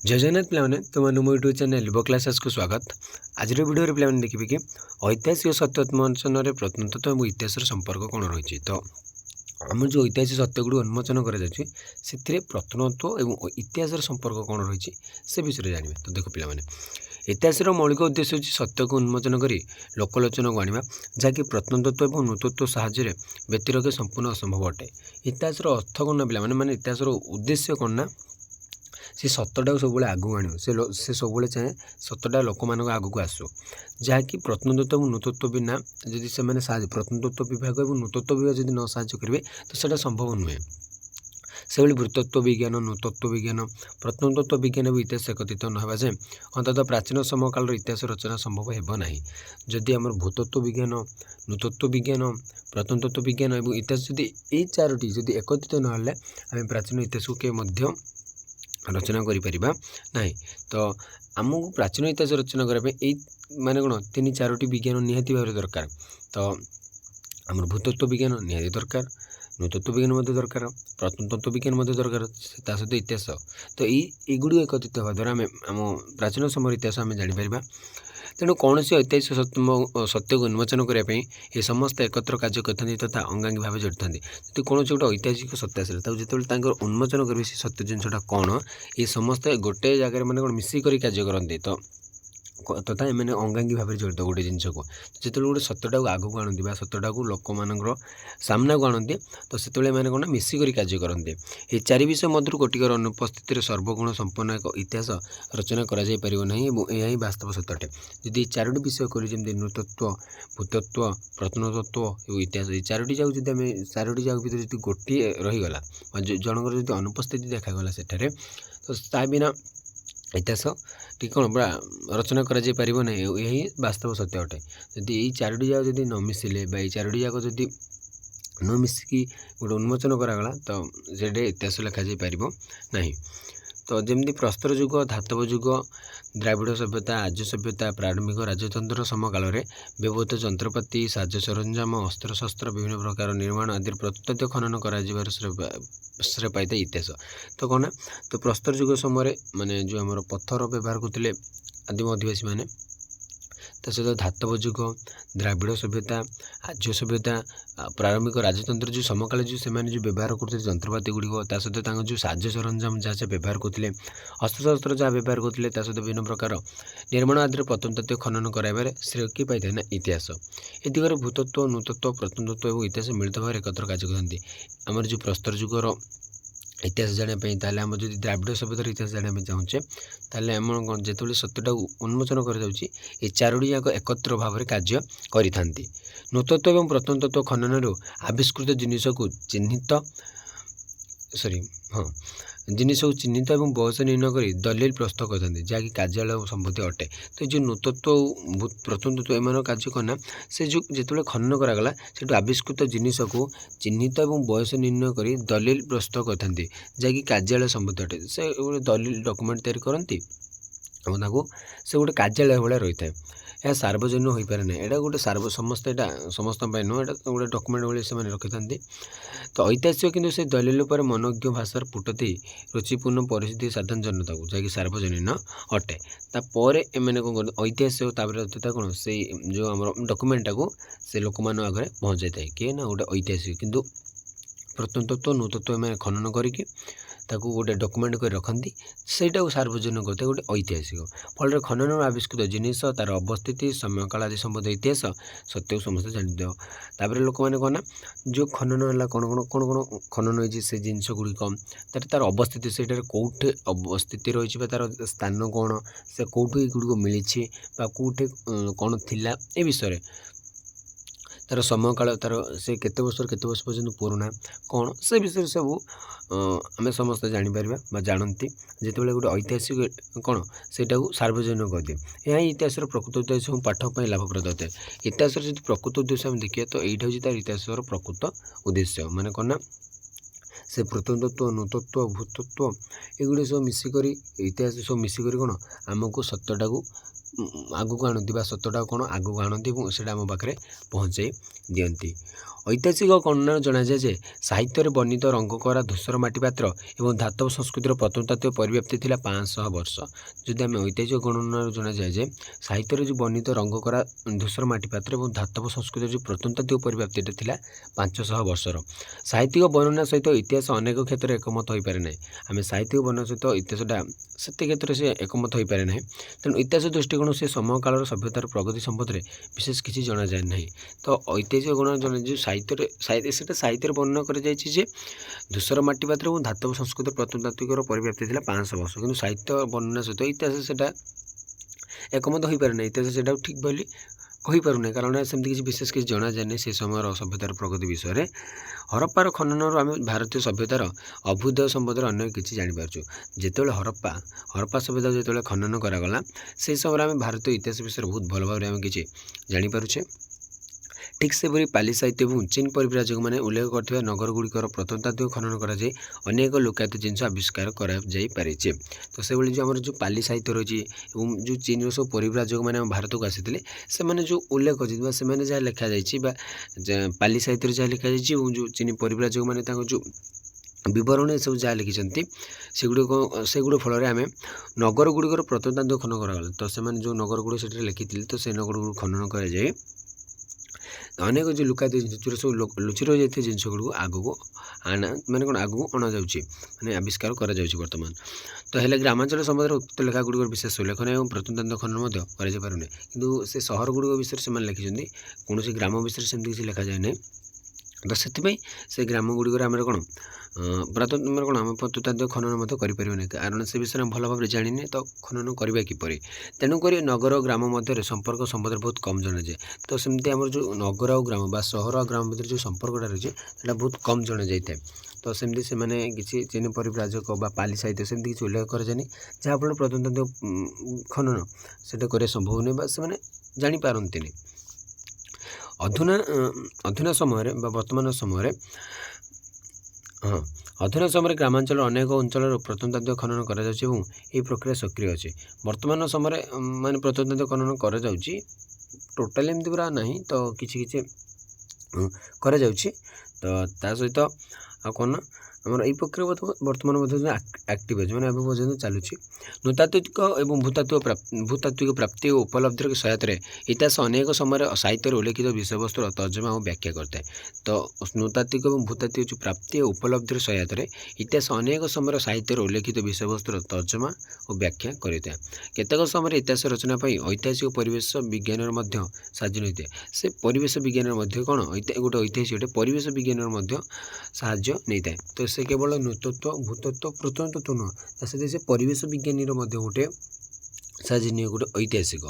जय जगन्नाथ पे तुम मो यूट्यूब चैनल लिबो क्लासेस को स्वागत। आज वीडियो पे देखिए कि ऐतिहासिक सत्य उन्मोचन प्रत्नतत्व और इतिहास संपर्क कौन रही। तो आम जो ऐतिहासिक सत्य गुड़ उन्मोचन कर प्रत्नतत्व और इतिहास संपर्क कौन रही से विषय जानवे। तो देख पे इतिहास मौलिक उद्देश्य होची सत्य को उन्मोचन कर लोकलोचन को आना जहाँकि प्रत्नतत्व और नूतत्व साहाय्य व्यतिरक संपूर्ण असंभव अटे। इतिहास अर्थ कौन ना पे माने इतिहास उद्देश्य कौन ना से सत्यटा सब आगू आण से सब चाहे सत्यटा लोक मान आगू आसू जहाँकि प्रत्नतत्व और नूतत्व बिना जदि से प्रत्नतत्व विभाग और नूतत्व विभाग जब न साहय करेंगे तो ସେଇଟା संभव नुहे। से भूतत्व विज्ञान नूतत्व विज्ञान प्रत्नतत्व विज्ञान और इतिहास एकत्रित न होगा जाए अंततः प्राचीन समय काल इतिहास रचना संभव होना जदि आम भूतत्व विज्ञान नूतत्व विज्ञान प्रत्नतत्व विज्ञान और इतिहास जदि ये चारोटी जदि एकत्रित न आम प्राचीन इतिहास को रचना करिपरिबा नहीं। तो आमको प्राचीन इतिहास रचना करने माने कौन तीन चारोटी विज्ञान निहाती भाव दरकार। तो आम भूतत्व विज्ञान निहाती दरकार नूतत्व विज्ञान दरकार प्रत्नतत्व विज्ञान दरकार सहित इतिहास। तो युड़ एकत्रित होगा द्वारा आम प्राचीन समय इतिहास आम जापर। तेणु कौन से ऐतिहासिक सत्य को उन्मोचन करने ये समस्त एकत्र कार्य करते तथा अंगांगी भाव जड़ित जो कौन गोटे ऐतिहासिक सत्य आसे जो उन्मोचन करेंगे से सत्य जिनटा कौन ये समस्ते गोटे जगह मैंने कौन मिसिक कार्य करते। तो तथा एम अंगांगी भाव जड़ित गोटे जिनस को जो गोटे सत्यटा को आगू आणती सत्यटा को लोक मान सामना को आणती तो से मैंने कौन मिसिक कार्य करते। ये चारि विषय मध्य कोटिकर अनुपस्थित सर्वगुण संपन्न एक इतिहास रचना करना यह वास्तव सत्यटे। जदि चारोटी विषय करें नूतत्व भूतत्व प्रत्नतत्व और इतिहास ये चारोटी जाक जब आम चारोटी जाक भर जो गोटे रहीगला जनकर जो अनुपस्थिति देखागला सेठारे तो ता बिना इतिहास टी कौन पूरा रचना कर यही वास्तव सत्य अटे। जदि ये चारोटी जाक जब न मिसिले ये चारोटी जाक जदि न मिसिकी गोटे उन्मोचन करागला तो से इतिहास लिखा जापर ना। तो जमी प्रस्तर युग धातव युग द्राविड़ सभ्यता आर्य सभ्यता प्रारंभिक राजतंत्र समकाल में व्यवहृत जंत्रपाति साज सरंजाम अस्त्र शस्त्र विभिन्न प्रकार निर्माण आदि प्रत्नतत्व खनन श्रेय पाई इतिहास। तो कौन तो प्रस्तर युग समय माने जो आम पत्थर व्यवहार करते आदिम आदिवासी मैंने सहित धातव युग द्राविड़ सभ्यता आर्य सभ्यता प्रारंभिक राजतंत्र जो समकाल जो से व्यवहार करते जंत्रपाति गुड़िक सहित जो साज सरंजाम जहाँ से व्यवहार करते अस्त्रशस्त्र जहाँ व्यवहार करते सहित विभिन्न प्रकार निर्माण आदि प्रत्नतत्व खनन कराइबार श्रेय किए पाई ना इतिहास। ए दिगरे भूतत्व नूतत्व प्रत्नतत्व और इतिहास मिलित भाव एकत्र कार्य करते। आमर जो प्रस्तर युगर इतिहास जानापी ताले आम जो द्राविड़ सभ्यतार इतिहास जाना चाहूचे ताले आम जो सत्यटा उन्मोचन कर चारोटी जाक एकत्र भाव में कार्य करि। नूतत्व और प्रत्नतत्व खनन आविष्कृत जिनिस को चिन्हित जिनिस को चिन्हित और बयस निर्णय कर दलील प्रस्तुत करते जहाँकि कार्यालय संबंधी अटे। तो जो नूतत्व प्रत्नतत्व एम कार्य करना से जो जिते खनन करागला से आविष्कृत जिनिस को चिन्हित और बयस निर्णय कर दलील प्रस्तुत करते जहाँकि कार्यालय संबंधी अटे। से गोटे दलील डॉक्यूमेंट तैयारी करती से गोटे कार्यालय भाया रही है। यह सार्वजनिक हो पारे ना यहाँ गोटे समस्त समस्त नुह एटा गोटे डॉक्यूमेंट भाई से रखी था। तो ऐतिहासिक किंतु से दलील पर मनोज्ञ भाषार पुटती रुचिपूर्ण परिस्थिति साधारण जनता को जहाँकि सार्वजनीन अटे। तापर एम कौन ऐतिहासिक कौन से जो आम डॉक्यूमेंटा को से लोक मान आगे पहुँच जाए किए ना गोटे ऐतिहासिक किंतु प्रत्नतत्व नूतत्व एम खनन करके ताकू गोटे डॉक्यूमेंट कर रखती सेटा सार्वजनिक करते गोटे ऐतिहासिक फल खनन आविष्कृत जिनिस तार अवस्थिति समयकाल आदि संबंध इतिहास सत्य को समस्त जानी तापर लोक मैंने कहना जो खनन है कौन कौन कौन कौन खनन हो जिनस गुड़िक तार अवस्थिति से कौटे अवस्थिति रही तार स्थान कौन से कौटू गुड़िक मिली कौटे कौन थिला ए विषय तार समय काल तार से केते वर्ष पर्यंत पुराना कौन से विषय सब आम समस्त जापर जानती जिते गोटे ऐतिहासिक कौन से सार्वजनिक करदिए यह इतिहास प्रकृत उद्देश्य पाठ लाभप्रद होता है। इतिहास प्रकृत उद्देश्य आम देखिए तो यही हूँ तार इतिहास प्रकृत उद्देश्य माने कौन ना से प्रत्नतत्व नृतत्व भूतत्व एगुड़ी सब मिसिक इतिहास सब मिसिक कौन आमको सत्यटा को आगू आणती सत्यटा कौन आगू आणती से आम पाखे पहुँचाई दियंती। ऐतिहासिक वर्णन जनाजाए जे साहित्य वर्णित रंगकरा धूसर माटी पात्र और धातव संस्कृतिर प्रत्नतात्व परिव्याप्ति थिला 500 वर्ष। जदि आम ऐतिहासिक गणना जनाजाए जे साहित्य जो वर्णित रंगकरा धूसर माटी पात्र और धातव संस्कृतिर जो प्रत्नतात्व परिव्याप्ति थिला 500 वर्षर। साहित्यिक वर्णना सहित इतिहास अनेक क्षेत्र में एकमत हो पारे ना। आम साहित्यिक वर्णना सहित इतिहासटा से क्षेत्र से एकमत हो पारे ना। तेणु इतिहास दृष्टिकोण से समय कालर सभ्यतार प्रगति संबंध में विशेष किसी जना जाए ना। तो ऐतिहासिक गणना जन जो साहित्य वर्णना कर धूसर माटी पात्र और धातव संस्कृत प्रत्नतात्विक परिव्याप्ति थिला 500 वर्ष। किंतु साहित्य वर्णना सहित इतिहास से एकमत हो पारे ना। इतिहास से ठीक बोली कहीपर ना कारण सेमती किसी विशेष किसी जना जाए से समय सभ्यतार प्रगति विषय में। हरप्पार खनन आम भारतीय सभ्यतार अभ्युदय संबंध में अनेक किसी जापर जिते हरप्पा सभ्यता जो खनन करागला से समय आम भारतीय इतिहास विषय बहुत भल भाव में किसी जापे। ठीक से पाली साहित्य और चीन परिव्राजक मैंने उल्लेख कर नगरगुड़िकर प्रत्नतात्विक खनन कराए अनेक लोकायत जिनस आविष्कार कराई। तो से जो आम जो पाली साहित्य रही जो चीन सब परिव्राजक मैंने भारत को आसी से जो उल्लेख अच्छे से जहाँ लिखा जा पाली साहित्य जहाँ लिखा जाए जो चीन परिव्राजक मैंने जो विवरण सब जहाँ लिखिं सेगुड़ फल आम नगरगुड़िकर प्रत्नतात्विक खनन करागला। तो से जो नगरगुड़ से लिखी तो से नगरगुड़ खनन कराए अनेक जो लुकायत जिन सब लुचि रही जाते जिन गुड़ आगू आना माने कौन आगू अणा जाने आविष्कार बर्तमान। तो हेले ग्रामांचल संबंध में उक्त लेखा गुड़ विशेष उल्लेख नहीं और प्रत्नतात्विक खनन करें कि से सहर गुड़ विषय से लिखिं कौन ग्राम विषय सेमती किसी लिखा जाए ना। तो से ग्राम गुड़िक आम कौन पुरातन कौन आम प्रत्नतात्विक खनन करें कारण से विषय में भल भाव जाने तो खनन करवा किपर। तेणुक नगर ग्राम मध्य संपर्क संबंध बहुत कम जना जाए। तो सेमती आम जो नगर और ग्राम बा सहर और ग्राम भर जो संपर्कटा रही है बहुत कम जना जाए। तो सेमती से किसी चीन परिव्राजक बा पाली साहित्य सेमती किसी उल्लेख कराए जहाँफल प्रत्नतात्विक खनन से कर संभव नहीं से जापारती। अधुना समय वर्तमान समय हाँ अधुना समय ग्रामांचल अनेक अंचल प्रत्नतात्विक खनन कर प्रक्रिया सक्रिय अच्छे। वर्तमान समय माने प्रत्नतात्विक खनन कर टोटाली एमती पूरा ना तो किसी कर तो सहित आ कौन आम यही प्रक्रिया वर्तमान एक्टिव अच्छे मैंने पर्यटन चलुची। नृतात्विक और भूतात्विक प्राप्ति और उपलब्धि के सहायता इतिहास अनेक समय साहित्य उल्लेखित विषय वस्तुर तर्जमा और व्याख्या करता है। तो नृतात्विक और भूतात्विक जो प्राप्ति और उपलब्धि सहायता इतिहास अनेक समय साहित्य उल्लेखित विषय वस्तुर तर्जमा और व्याख्या करता है। केतक समय इतिहास रचना ऐतिहासिक परिवेश विज्ञान साहाय्य होता है। से परिवेश विज्ञान कौन गोटे ऐतिहासिक परिवेश विज्ञान साहाय्य नहीं था। तो से केवल नृतत्व भूतत्व प्रत्नतत्व नुह से परिवेश विज्ञानी गोटे साहाय्य गोटे ऐतिहासिक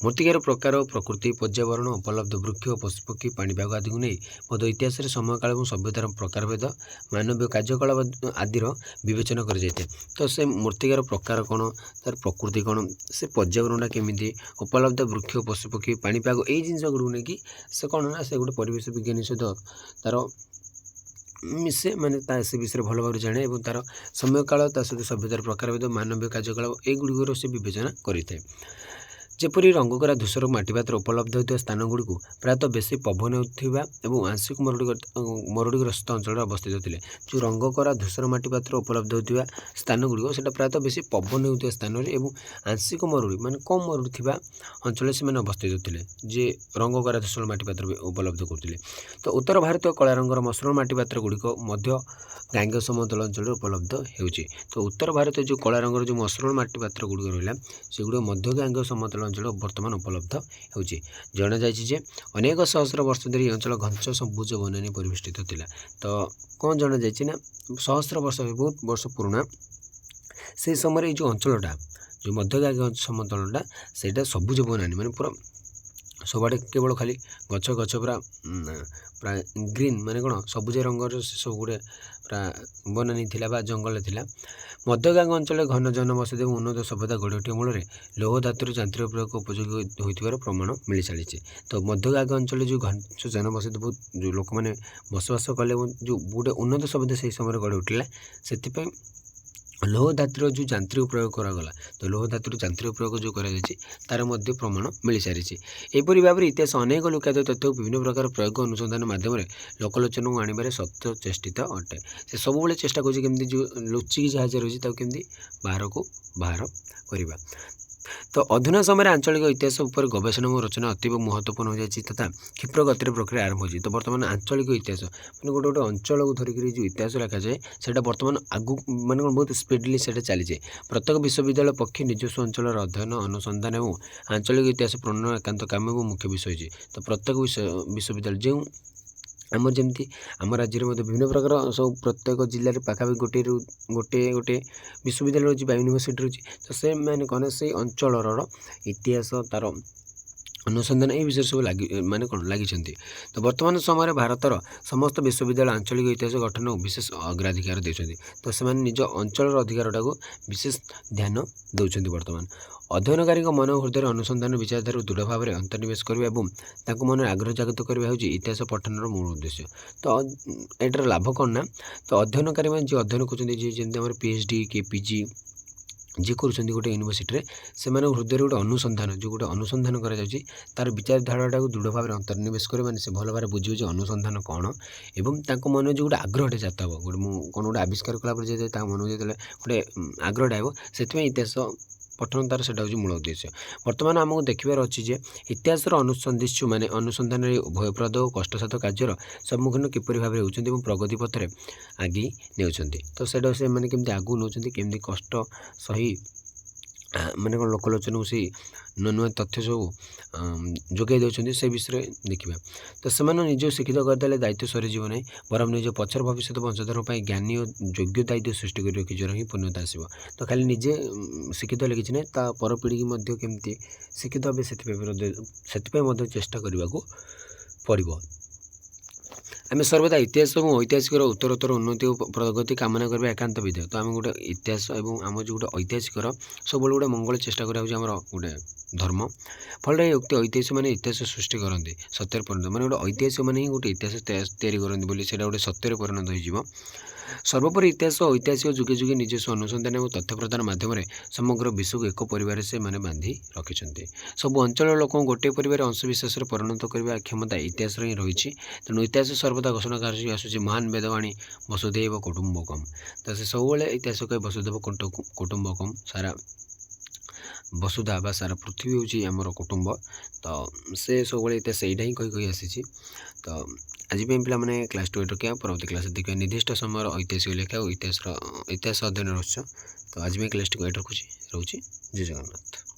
मूर्तिकार प्रकार प्रकृति पर्यावरण उपलब्ध वृक्ष पशुपक्षी पाणीपाग आदि को नहीं मत इतिहास समय काल और सभ्यतार प्रकारभेद मानवीय कार्यकलाप आदिर विवेचना कर जाए। तो से मूर्तिकार प्रकार कौन तार प्रकृति कौन से पर्यावरणटा केमी उपलब्ध वृक्ष पशुपक्षी पाणीपाग यही जिन गुड़ नहीं से कौन ना से गोटे परिवेश विज्ञानी सहित तार मिसे माने से विषय भल भाव जाने और तार समय काल सहित सभ्यतार प्रकारभेद मानवीय कार्यकलाप यहीगुड़िकर से विवेचना करें। जेपरी रंगकरा धूसर माटीपात्र उपलब्ध होता स्थान गुड़ी प्रायतः बेसी पवन होता और आंशिक मरुड़ीग्रस्त अंचल अवस्थित थे। जो रंगकरा धूसर माटीपात्र उपलब्ध होता स्थान गुड़ी से प्रायतः बेसी पवन होता स्थान और आंशिक मरुड़ी मान कम मरुड़ी थी अंचल से अवस्थित थे जे रंगकरा धूसर माटीपात्र उपलब्ध करते। तो उत्तर भारतीय कला रंगर मसृण माटीपात्र गुड़िक गांगे समतल अंचल उपलब्ध हो। तो उत्तर भारतीय जो कला रंगर जो मसृण माटीपात्र गुड़िक रहा सेगुड़ मध्य गांगे समतल अंचल बर्तमान उपलब्ध होची। जना जाए अनेक सहस्र वर्ष धरी अंचल घंच सबुज बनानी परिवेष्टित थिला। तो कौन जना जाए ना सहस्र वर्ष बहुत वर्ष पुराना से समय जो अंचलटा जो मध्यगांगे समतलटा से सबुज बनानी माने पूरा ସବୁଆଡ଼େ କେବଳ ଖାଲି ଗଛ ଗଛ ପୁରା ପ୍ରାୟ ଗ୍ରୀନ୍ ମାନେ କ'ଣ ସବୁଜ ରଙ୍ଗର ସେ ସବୁ ଗୁଡ଼େ ପୁରା ବନାନୀ ଥିଲା ବା ଜଙ୍ଗଲ ଥିଲା। ମଧ୍ୟଗାଙ୍ଗ ଅଞ୍ଚଳରେ ଘନ ଜନବସତି ଏବଂ ଉନ୍ନତ ସଭ୍ୟତା ଗଢ଼ି ଉଠିବା ମୂଳରେ ଲୌହ ଧାତୁର ଯାନ୍ତ୍ରିକ ପ୍ରୟୋଗ ଉପଯୋଗୀ ହୋଇଥିବାର ପ୍ରମାଣ ମିଳିସାରିଛି। ତ ମଧ୍ୟଗାଙ୍ଗ ଅଞ୍ଚଳରେ ଯେଉଁ ଘନ ଜନବସତି ବହୁତ ଯେଉଁ ଲୋକମାନେ ବସବାସ କଲେ ଏବଂ ଯେଉଁ ଗୋଟେ ଉନ୍ନତ ସଭ୍ୟତା ସେହି ସମୟରେ ଗଢ଼ି ଉଠିଲା, ସେଥିପାଇଁ ଲୌହ ଧାତୁର ଯେଉଁ ଯାନ୍ତ୍ରିକ ପ୍ରୟୋଗ କରାଗଲା, ତ ଲୌହ ଧାତୁର ଯାନ୍ତ୍ରିକ ପ୍ରୟୋଗ ଯେଉଁ କରାଯାଇଛି ତାର ମଧ୍ୟ ପ୍ରମାଣ ମିଳିସାରିଛି। ଏହିପରି ଭାବରେ ଇତିହାସ ଅନେକ ଲୁକାୟିତ ତଥ୍ୟକୁ ବିଭିନ୍ନ ପ୍ରକାର ପ୍ରୟୋଗ ଅନୁସନ୍ଧାନ ମାଧ୍ୟମରେ ଲୋକଲୋଚନକୁ ଆଣିବାରେ ସତ୍ୟ ଚେଷ୍ଟିତ ଅଟେ। ସେ ସବୁବେଳେ ଚେଷ୍ଟା କରୁଛି କେମିତି ଯେଉଁ ଲୁଚିକି ଯାହା ରହିଛି ତାକୁ କେମିତି ବାହାରକୁ ବାହାର କରିବା। ତ ଅଧୁନା ସମୟରେ ଆଞ୍ଚଳିକ ଇତିହାସ ଉପରେ ଗବେଷଣା ଓ ରଚନା ଅତୀବ ମହତ୍ତ୍ୱପୂର୍ଣ୍ଣ ହୋଇଯାଇଛି ତଥା କ୍ଷିପ୍ର ଗତିରେ ପ୍ରକ୍ରିୟା ଆରମ୍ଭ ହୋଇଛି। ତ ବର୍ତ୍ତମାନ ଆଞ୍ଚଳିକ ଇତିହାସ ମାନେ ଗୋଟେ ଅଞ୍ଚଳକୁ ଧରିକିରି ଯେଉଁ ଇତିହାସ ଲେଖାଯାଏ ସେଇଟା ବର୍ତ୍ତମାନ ଆଗକୁ ମାନେ କ'ଣ ବହୁତ ସ୍ପିଡଲି ସେଇଟା ଚାଲିଛି। ପ୍ରତ୍ୟେକ ବିଶ୍ୱବିଦ୍ୟାଳୟ ପକ୍ଷେ ନିଜସ୍ୱ ଅଞ୍ଚଳର ଅଧ୍ୟୟନ ଅନୁସନ୍ଧାନ ଏବଂ ଆଞ୍ଚଳିକ ଇତିହାସ ପ୍ରଣୟନ ଏକାନ୍ତ କାମ ଏବଂ ମୁଖ୍ୟ ବିଷୟ ହୋଇଛି। ତ ପ୍ରତ୍ୟେକ ବିଶ୍ୱବିଦ୍ୟାଳୟ ଯେଉଁ ଆମର ଯେମିତି ଆମ ରାଜ୍ୟରେ ମଧ୍ୟ ବିଭିନ୍ନ ପ୍ରକାର ସବୁ ପ୍ରତ୍ୟେକ ଜିଲ୍ଲାରେ ପାଖାପାଖି ଗୋଟିଏ ବିଶ୍ୱବିଦ୍ୟାଳୟ ରହିଛି ବା ୟୁନିଭର୍ସିଟି ରହିଛି। ତ ସେମାନେ କ'ଣ ସେଇ ଅଞ୍ଚଳର ଇତିହାସ ତାର ଅନୁସନ୍ଧାନ ଏହି ବିଷୟରେ ସବୁ ଲାଗିଛନ୍ତି। ତ ବର୍ତ୍ତମାନ ସମୟରେ ଭାରତର ସମସ୍ତ ବିଶ୍ୱବିଦ୍ୟାଳୟ ଆଞ୍ଚଳିକ ଇତିହାସ ଗଠନ ବିଶେଷ ଅଗ୍ରାଧିକାର ଦେଉଛନ୍ତି। ତ ସେମାନେ ନିଜ ଅଞ୍ଚଳର ଅଧିକାରଟାକୁ ବିଶେଷ ଧ୍ୟାନ ଦେଉଛନ୍ତି। ବର୍ତ୍ତମାନ ଅଧ୍ୟୟନକାରୀଙ୍କ ମନ ହୃଦୟରେ ଅନୁସନ୍ଧାନ ବିଚାରଧାରାକୁ ଦୃଢ଼ ଭାବରେ ଅନ୍ତର୍ନିବେଶ କରିବା ଏବଂ ତାଙ୍କୁ ମନରେ ଆଗ୍ରହ ଜାଗ୍ରତ କରିବା ହେଉଛି ଇତିହାସ ପଠନର ମୂଳ ଉଦ୍ଦେଶ୍ୟ। ତ ଏଇଟାର ଲାଭ କ'ଣ ନା, ତ ଅଧ୍ୟୟନକାରୀମାନେ ଯିଏ ଅଧ୍ୟୟନ କରୁଛନ୍ତି, ଯିଏ ଯେମିତି ଆମର PhD କି PG ଯିଏ କରୁଛନ୍ତି ଗୋଟେ ୟୁନିଭର୍ସିଟିରେ, ସେମାନଙ୍କ ହୃଦୟରେ ଗୋଟେ ଅନୁସନ୍ଧାନ ଯେଉଁ ଗୋଟେ ଅନୁସନ୍ଧାନ କରାଯାଉଛି ତାର ବିଚାରଧାରାଟାକୁ ଦୃଢ଼ ଭାବରେ ଅନ୍ତର୍ନିବେଶ କରିବା ମାନେ ସେ ଭଲ ଭାବରେ ବୁଝିବ ଯେ ଅନୁସନ୍ଧାନ କ'ଣ ଏବଂ ତାଙ୍କ ମନରେ ଯେଉଁ ଗୋଟେ ଆଗ୍ରହଟେ ଜାତ ହେବ, ଗୋଟେ ମୁଁ କ'ଣ ଗୋଟେ ଆବିଷ୍କାର କଲା ପରେ ଯେତେବେଳେ ତାଙ୍କ ମନକୁ ଯେତେବେଳେ ଗୋଟେ ଆଗ୍ରହଟା ହେବ, ସେଥିପାଇଁ ଇତିହାସ ପଠନ ତାର ସେଇଟା ହେଉଛି ମୂଳ ଉଦ୍ଦେଶ୍ୟ। ବର୍ତ୍ତମାନ ଆମକୁ ଦେଖିବାର ଅଛି ଯେ ଇତିହାସର ଅନୁସନ୍ଧିତ୍ସୁମାନେ ଅନୁସନ୍ଧାନରେ ଭୟପ୍ରଦ ଓ କଷ୍ଟସାଧ୍ୟ କାର୍ଯ୍ୟର ସମ୍ମୁଖୀନ କିପରି ଭାବରେ ହେଉଛନ୍ତି ଏବଂ ପ୍ରଗତି ପଥରେ ଆଗେଇ ନେଉଛନ୍ତି। ତ ସେଇଟା ସେମାନେ କେମିତି ଆଗକୁ ନେଉଛନ୍ତି, କେମିତି କଷ୍ଟ ସହି ମାନେ କ'ଣ ଲୋକଲୋଚନକୁ ସେଇ ନୂଆ ନୂଆ ତଥ୍ୟ ସବୁ ଯୋଗାଇ ଦେଉଛନ୍ତି ସେ ବିଷୟରେ ଦେଖିବା। ତ ସେମାନେ ନିଜକୁ ଶିକ୍ଷିତ କରିଦେଲେ ଦାୟିତ୍ୱ ସରିଯିବ ନାହିଁ, ବରଂ ନିଜ ପଛର ଭବିଷ୍ୟତ ବଂଶଧର ପାଇଁ ଜ୍ଞାନୀ ଓ ଯୋଗ୍ୟ ଦାୟିତ୍ୱ ସୃଷ୍ଟି କରି ରଖିବାର ହିଁ ପୂର୍ଣ୍ଣତା ଆସିବ। ତ ଖାଲି ନିଜେ ଶିକ୍ଷିତ ହେଲେ କିଛି ନାହିଁ, ତା ପର ପିଢ଼ିକି ମଧ୍ୟ କେମିତି ଶିକ୍ଷିତ ହେବେ ସେଥିପାଇଁ ମଧ୍ୟ ଚେଷ୍ଟା କରିବାକୁ ପଡ଼ିବ। ଆମେ ସର୍ବଦା ଇତିହାସ ଏବଂ ଐତିହାସିକର ଉତ୍ତରୋତ୍ତର ଉନ୍ନତି ଓ ପ୍ରଗତି କାମନା କରିବା ଏକାନ୍ତ ବିଧେୟ। ତ ଆମେ ଗୋଟେ ଇତିହାସ ଏବଂ ଆମ ଯେଉଁ ଗୋଟେ ଐତିହାସିକର ସବୁବେଳେ ଗୋଟେ ମଙ୍ଗଳ ଚେଷ୍ଟା କରିବା ହେଉଛି ଆମର ଗୋଟେ ଧର୍ମ। ଫଳରେ ଐତିହାସିକମାନେ ଇତିହାସ ସୃଷ୍ଟି କରନ୍ତି, ସତ୍ୟରେ ପରିଣତ ମାନେ ଗୋଟେ ଐତିହାସିକମାନେ ହିଁ ଗୋଟେ ଇତିହାସ ତିଆରି କରନ୍ତି ବୋଲି ସେଇଟା ଗୋଟେ ସତ୍ୟରେ ପରିଣତ ହୋଇଯିବ। ସର୍ବୋପରି ଇତିହାସ ଓ ଐତିହାସିକ ଯୁଗେ ଯୁଗେ ନିଜସ୍ୱ ଅନୁସନ୍ଧାନ ଏବଂ ତଥ୍ୟ ପ୍ରଦାନ ମାଧ୍ୟମରେ ସମଗ୍ର ବିଶ୍ୱକୁ ଏକ ପରିବାରରେ ସେମାନେ ବାନ୍ଧି ରଖିଛନ୍ତି। ସବୁ ଅଞ୍ଚଳର ଲୋକଙ୍କୁ ଗୋଟିଏ ପରିବାର ଅଂଶବିଶେଷରେ ପରିଣତ କରିବା କ୍ଷମତା ଇତିହାସରେ ହିଁ ରହିଛି। ତେଣୁ ଇତିହାସ ସର୍ବଦା ଘୋଷଣା କରି ଆସୁଛି ମହାନ ବେଦବାଣୀ ବସୁଧୈବ କୁଟୁମ୍ବକମ୍। ତ ସେ ସବୁବେଳେ ଇତିହାସ କହି ବସୁଧୈବ କୁଟୁମ୍ବକମ୍, ସାରା ବସୁଧା ବା ସାରା ପୃଥିବୀ ହେଉଛି ଆମର କୁଟୁମ୍ବ। ତ ସେ ସବୁବେଳେ ଇତିହାସ ଏଇଟା ହିଁ କହି ଆସିଛି। ତ ଆଜି ପାଇଁ ପିଲାମାନେ କ୍ଲାସ୍ 2 ରଖିବା, ପରବର୍ତ୍ତୀ କ୍ଲାସ୍ ଦେଖିବା ନିର୍ଦ୍ଦିଷ୍ଟ ସମୟର ଐତିହାସିକ ଲେଖା ଓ ଇତିହାସ ଅଧ୍ୟୟନ ରହୁଛି। ତ ଆଜି ପାଇଁ କ୍ଲାସ୍ 2 ରହୁଛି। ଜୟ ଜଗନ୍ନାଥ।